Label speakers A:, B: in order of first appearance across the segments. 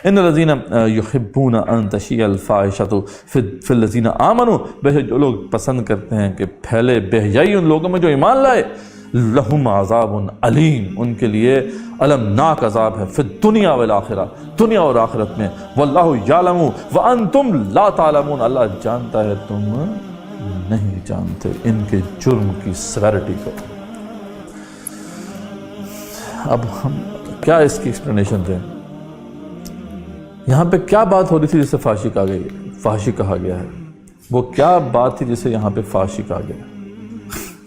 A: ان الذین یحبون ان تشیع الفاحشۃ فی الذین آمنوا، بے شک جو لوگ پسند کرتے ہیں کہ پھیلے بے حیائی ان لوگوں میں جو ایمان لائے، لہم عذاب علیم، ان کے لیے المناک عذاب ہے، فی الدنیا والآخرہ، دنیا اور آخرت میں، واللہ یعلم وانتم لا تعلمون، اللہ جانتا ہے تم نہیں جانتے ان کے جرم کی سیورٹی کو۔ اب ہم کیا اس کی ایکسپلینیشن دیں؟ یہاں پہ کیا بات ہو رہی تھی جسے فحشی کہا گیا ہے؟ وہ کیا بات تھی جسے یہاں پہ فحشی کہا گیا؟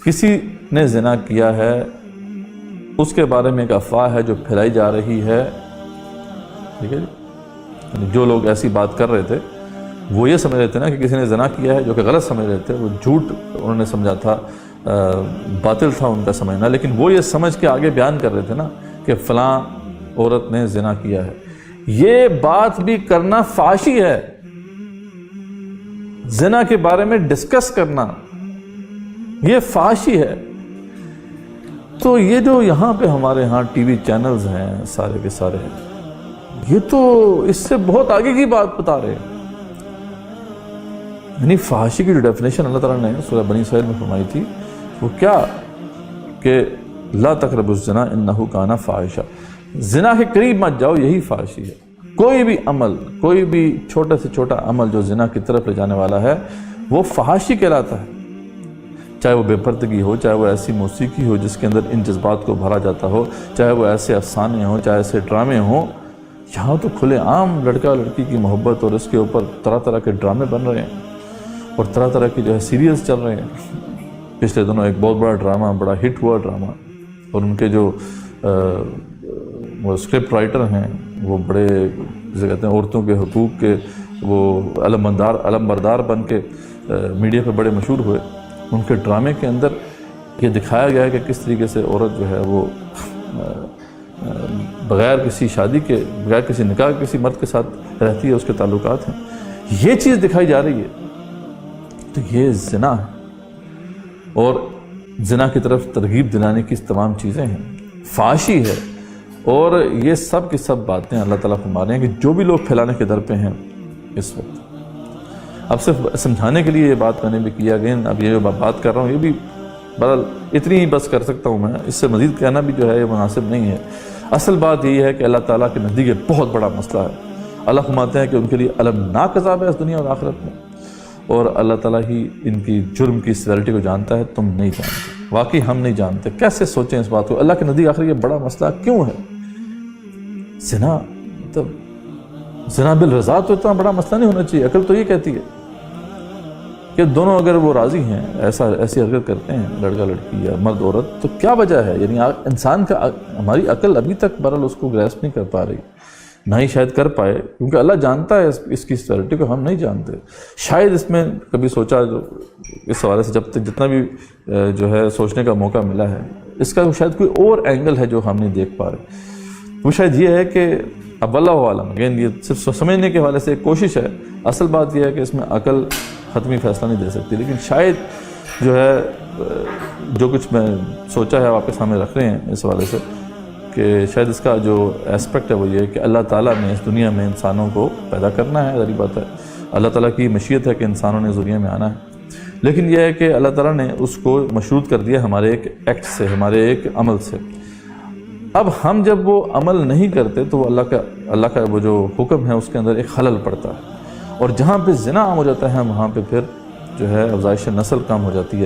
A: کسی نے زنا کیا ہے، اس کے بارے میں ایک افواہ ہے جو پھیلائی جا رہی ہے، ٹھیک ہے جی؟ جو لوگ ایسی بات کر رہے تھے وہ یہ سمجھ رہے تھے نا کہ کسی نے زنا کیا ہے، جو کہ غلط سمجھ رہے تھے، وہ جھوٹ انہوں نے سمجھا تھا، باطل تھا ان کا سمجھنا، لیکن وہ یہ سمجھ کے آگے بیان کر رہے تھے نا کہ فلاں عورت نے زنا کیا ہے۔ یہ بات بھی کرنا فحشی ہے، زنا کے بارے میں ڈسکس کرنا یہ فحشی ہے۔ تو یہ جو یہاں پہ ہمارے ہاں ٹی وی چینلز ہیں سارے کے سارے، یہ تو اس سے بہت آگے کی بات بتا رہے ہیں۔ یعنی فحاشی کی جو ڈیفینیشن اللہ تعالیٰ نے سورہ بنی اسرائیل میں فرمائی تھی وہ کیا کہ لا تقربوا الزنا انہ کان فاحشہ، زنا کے قریب مت جاؤ، یہی فحاشی ہے۔ کوئی بھی عمل، کوئی بھی چھوٹا سے چھوٹا عمل جو زنا کی طرف لے جانے والا ہے وہ فحاشی کہلاتا ہے، چاہے وہ بے پردگی ہو، چاہے وہ ایسی موسیقی ہو جس کے اندر ان جذبات کو بھرا جاتا ہو، چاہے وہ ایسے افسانے ہوں، چاہے ایسے ڈرامے ہوں۔ یہاں تو کھلے عام لڑکا لڑکی کی محبت اور اس کے اوپر طرح طرح کے ڈرامے بن رہے ہیں اور طرح طرح کی جو ہے سیریلز چل رہے ہیں۔ پچھلے دنوں ایک بہت بڑا ڈرامہ، بڑا ہٹ ہوا ڈرامہ، اور ان کے جو وہ اسکرپٹ رائٹر ہیں وہ بڑے جسے کہتے ہیں عورتوں کے حقوق کے وہ علم بردار بن کے میڈیا پہ بڑے مشہور ہوئے۔ ان کے ڈرامے کے اندر یہ دکھایا گیا ہے کہ کس طریقے سے عورت جو ہے وہ بغیر کسی شادی کے، بغیر کسی نکاح کے کسی مرد کے ساتھ رہتی ہے، اس کے تعلقات ہیں، یہ چیز دکھائی جا رہی ہے۔ تو یہ زنا ہے، اور زنا کی طرف ترغیب دلانے کی تمام چیزیں ہیں، فحاشی ہے، اور یہ سب کی سب باتیں اللہ تعالیٰ فرما رہے ہیں کہ جو بھی لوگ پھیلانے کے در پہ ہیں اس وقت۔ اب صرف سمجھانے کے لیے یہ بات میں نے بھی کیا گیا، اب یہ جو بات کر رہا ہوں یہ بھی بہرحال اتنی ہی بس کر سکتا ہوں میں، اس سے مزید کہنا بھی جو ہے یہ مناسب نہیں ہے۔ اصل بات یہی ہے کہ اللہ تعالیٰ کے نزدیک یہ بہت بڑا مسئلہ ہے۔ اللہ فرماتے ہیں کہ ان کے لیے المناک عذاب ہے اس دنیا اور آخرت میں، اور اللہ تعالیٰ ہی ان کی جرم کی سیورٹی کو جانتا ہے، تم نہیں جانتے۔ واقعی ہم نہیں جانتے، کیسے سوچیں اس بات کو؟ اللہ کے نزدیک آخر یہ بڑا مسئلہ کیوں ہے؟ زنا مطلب زنا بالرضا تو اتنا بڑا مسئلہ نہیں ہونا چاہیے۔ عقل تو یہ کہتی ہے کہ دونوں اگر وہ راضی ہیں، ایسی حرکت کرتے ہیں لڑکا لڑکی یا مرد عورت، تو کیا وجہ ہے؟ یعنی انسان کا، ہماری عقل ابھی تک بہرحال اس کو گریسپ نہیں کر پا رہی، نہ ہی شاید کر پائے، کیونکہ اللہ جانتا ہے اس کی سیورٹی کو، ہم نہیں جانتے۔ شاید اس میں کبھی سوچا، جو اس حوالے سے جب تک جتنا بھی جو ہے سوچنے کا موقع ملا ہے، اس کا شاید کوئی اور اینگل ہے جو ہم نہیں دیکھ پا رہے۔ وہ شاید یہ ہے کہ اب اللہ عالم، اگین یہ صرف سمجھنے کے حوالے سے ایک کوشش ہے، اصل بات یہ ہے کہ اس میں عقل حتمی فیصلہ نہیں دے سکتی، لیکن شاید جو ہے جو کچھ میں سوچا ہے آپ کے سامنے رکھ رہے ہیں اس حوالے سے، کہ شاید اس کا جو ایسپیکٹ ہے وہ یہ ہے کہ اللہ تعالیٰ نے اس دنیا میں انسانوں کو پیدا کرنا ہے، ظاہری بات ہے اللہ تعالیٰ کی مشیت ہے کہ انسانوں نے اس دنیا میں آنا ہے، لیکن یہ ہے کہ اللہ تعالیٰ نے اس کو مشروط کر دیا ہمارے ایک ایکٹ سے، ہمارے ایک عمل سے۔ اب ہم جب وہ عمل نہیں کرتے تو وہ اللہ کا وہ جو حکم ہے اس کے اندر ایک خلل پڑتا ہے، اور جہاں پہ زنا عام ہو جاتا ہے وہاں پہ پھر جو ہے افزائش نسل کم ہو جاتی ہے۔